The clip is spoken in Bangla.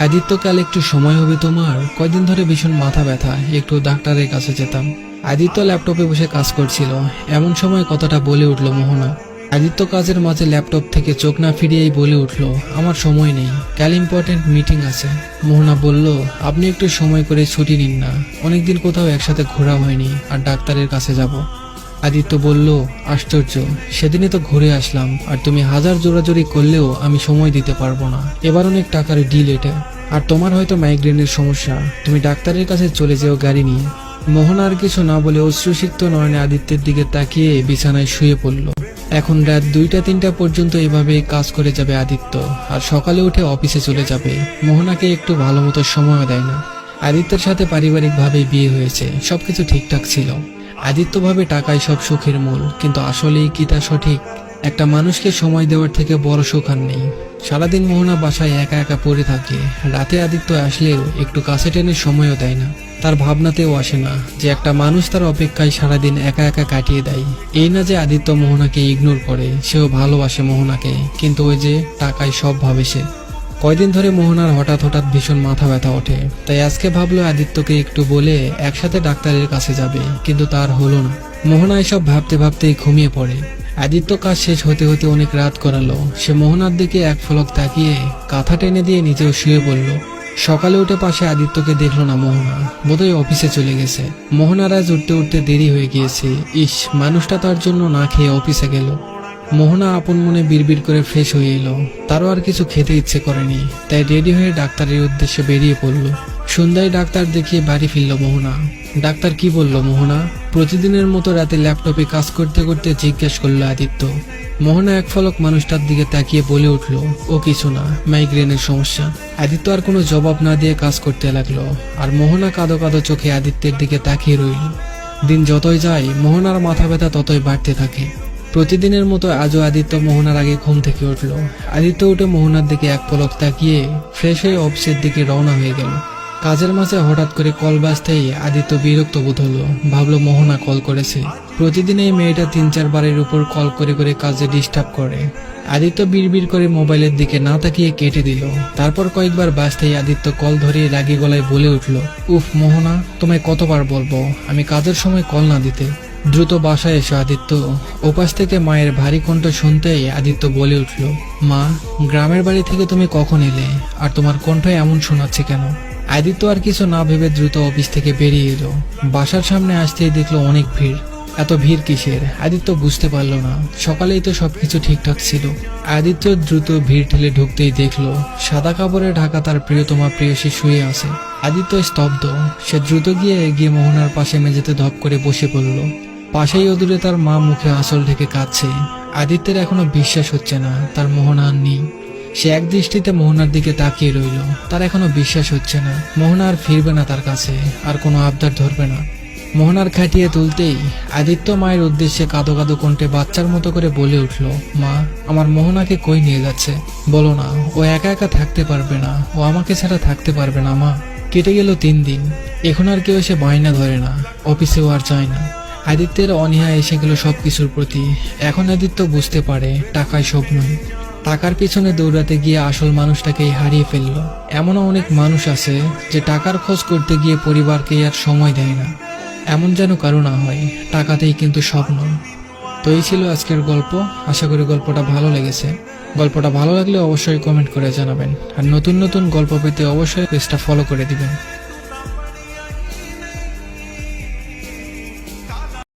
আদিত্য, কাল একটু সময় হবে তোমার? কয়দিন ধরে ভীষণ মাথা ব্যথা, একটু ডাক্তারের কাছে যেতাম। আদিত্য ল্যাপটপে বসে কাজ করছিল, এমন সময় কথাটা বলে উঠল মোহনা। আদিত্য কাজের মাঝে ল্যাপটপ থেকে চোখ না ফিরিয়েই বলে উঠল, আমার সময় নেই, কাল ইম্পর্টেন্ট মিটিং আছে। মোহনা বলল, আপনি একটু সময় করে ছুটি নিন না, অনেকদিন কোথাও একসাথে ঘোরা হয়নি, আর ডাক্তারের কাছে যাব। আদিত্য বলল, আশ্চর্য, সেদিনই তো ঘুরে আসলাম, আর তুমি হাজার জোরাজোরি করলেও আমি সময় দিতে পারবো না। এবার অনেক টাকার ডিল এটা, আর তোমার হয়তো মাইগ্রেনের সমস্যা, তুমি ডাক্তারের কাছে চলে যেও গাড়ি নিয়ে। মোহনা আর কিছু না বলে অশ্রুসিক্ত নয়নে আদিত্যের দিকে তাকিয়ে বিছানায় শুয়ে পড়ল। এখন রাত 2টা-3টা পর্যন্ত এভাবেই কাজ করে যাবে আদিত্য, আর সকালে উঠে অফিসে চলে যাবে। মোহনাকে একটু ভালো মতো সময় দেয় না। আদিত্যের সাথে পারিবারিকভাবে বিয়ে হয়েছে, সবকিছু ঠিকঠাক ছিল। আদিত্য ভাবে টাকাই সব সুখের মূল, কিন্তু আসলেই কি তা সঠিক? একটা মানুষকে সময় দেওয়ার থেকে বড় সুখ আর নেই। সারাদিন মোহনা বাসায় একা একা পড়ে থাকে, রাতে আদিত্য আসলেও একটু কাছে টেনে সময়ও দেয় না। তার ভাবনাতেও আসে না যে একটা মানুষ তার অপেক্ষায় সারাদিন একা একা কাটিয়ে দেয়। এই না যে আদিত্য মোহনাকে ইগনোর করে, সেও ভালোবাসে মোহনাকে, কিন্তু ওই যে টাকায় সব ভাবে সে। কয়দিন ধরে মোহনার হঠাৎ হঠাৎ ভীষণ মাথা ব্যথা ওঠে, তাই আজকে ভাবলো আদিত্যকে একটু বলে একসাথে ডাক্তারের কাছে যাবে, কিন্তু তার হলো না। মোহনা এসব ভাবতে ভাবতেই ঘুমিয়ে পড়ে। আদিত্য কাজ শেষ হতে হতে অনেক রাত করালো। সে মোহনার দিকে এক ফলক তাকিয়ে কাঁথা টেনে দিয়ে নিজেও শুয়ে পড়ল। সকালে উঠে পাশে আদিত্যকে দেখলো না মোহনা, বোধহয় অফিসে চলে গেছে। মোহনার আজ উঠতে উঠতে দেরি হয়ে গিয়েছে। ইস, মানুষটা তার জন্য না খেয়ে অফিসে গেল। মোহনা আপন মনে বিড়বিড় করে ফ্রেশ হয়ে এলো। তারও আর কিছু খেতে ইচ্ছে করেনি, তাই রেডি হয়ে ডাক্তারের উদ্দেশ্যে বেরিয়ে পড়ল। সন্ধ্যায় ডাক্তার দেখিয়ে বাড়ি ফিরল মোহনা। ডাক্তার কি বলল মোহনা? প্রতিদিনের মতো রাতে ল্যাপটপে কাজ করতে করতে জিজ্ঞেস করলো আদিত্য। মোহনা এক ফলক মানুষটার দিকে তাকিয়ে বলে উঠল, ও কিছু না, মাইগ্রেনের সমস্যা। আদিত্য আর কোনো জবাব না দিয়ে কাজ করতে লাগলো, আর মোহনা কাঁদো কাঁদো চোখে আদিত্যের দিকে তাকিয়ে রইল। দিন যতই যায় মোহনার মাথা ব্যথা ততই বাড়তে থাকে। প্রতিদিনের মতো আজও আদিত্য মোহনার আগে ঘুম থেকে উঠল। আদিত্য উঠে মোহনার দিকে এক পলক তাকিয়ে ফ্রেশ হয়ে অফিসের দিকে রওনা হয়ে গেল। কাজের মাঝে হঠাৎ করে কল বাজতেই আদিত্য বিরক্ত বোধ হলো। ভাবলো মোহনা কল করেছে। প্রতিদিন এই মেয়েটা 3-4 বারের উপর কল করে করে কাজে ডিস্টার্ব করে। আদিত্য বিড়বিড় করে মোবাইলের দিকে না তাকিয়ে কেটে দিল। তারপর কয়েকবার বাজতেই আদিত্য কল ধরিয়ে রাগী গলায় বলে উঠল, উফ মোহনা, তোমায় কতবার বলবো আমি কাজের সময় কল না দিতে। দ্রুত বাসায় এসো আদিত্য। ওপাশ থেকে মায়ের ভারী কণ্ঠ শুনতেই আদিত্য বলে উঠল, মা, গ্রামের বাড়ি থেকে তুমি কখন এলে, আর তোমার কণ্ঠ এমন শোনাচ্ছে কেন? আদিত্য আর কিছু না ভেবে দ্রুত অফিস থেকে বেরিয়ে এলো। বাসার সামনে আসতেই দেখলো অনেক ভিড়। এত ভিড় কিসের আদিত্য বুঝতে পারল না। সকালেই তো সবকিছু ঠিকঠাক ছিল। আদিত্য দ্রুত ভিড় ঠেলে ঢুকতেই দেখলো সাদা কাপড়ে ঢাকা তার প্রিয়তমা প্রেয়সী শুয়ে আছে। আদিত্য স্তব্ধ। সে দ্রুত গিয়ে এগিয়ে মোহনার পাশে মেঝেতে ধপ করে বসে পড়ল। পাশেই অদূরে তার মা মুখে আঁচল ঢেকে কাঁদছে। আদিত্যের এখনো বিশ্বাস হচ্ছে না তার মোহনা আর নেই। সে এক দৃষ্টিতে মোহনার দিকে তাকিয়ে রইল। তার এখনো বিশ্বাস হচ্ছে না মোহনা আর ফিরবে না তার কাছে, আর কোনো আবদার ধরবে না। মোহনার খাটিয়ে তুলতেই আদিত্য মায়ের উদ্দেশ্যে কাঁদো কাঁদো কণ্ঠে বাচ্চার মতো করে বলে উঠল, মা, আমার মোহনাকে কই নিয়ে যাচ্ছে? বলো না, ও একা একা থাকতে পারবে না, ও আমাকে ছাড়া থাকতে পারবে না মা। কেটে গেল 3 দিন। এখন আর কেউ এসে বায়না ধরে না, অফিসেও আর যায় না। আদিত্যের অনীহা এসে গেল সবকিছুর প্রতি। এখন আদিত্য বুঝতে পারে টাকায় সব নয়। টাকার পিছনে দৌড়াতে গিয়ে আসল মানুষটাকেই হারিয়ে ফেলল। এমনও অনেক মানুষ আছে যে টাকার খোঁজ করতে গিয়ে পরিবারকে আর সময় দেয় না। এমন যেন কারো না হয়, টাকাতেই কিন্তু সব নয়। তো এই ছিল আজকের গল্প। আশা করি গল্পটা ভালো লেগেছে। গল্পটা ভালো লাগলে অবশ্যই কমেন্ট করে জানাবেন, আর নতুন নতুন গল্প পেতে অবশ্যই পেজটা ফলো করে দিবেন।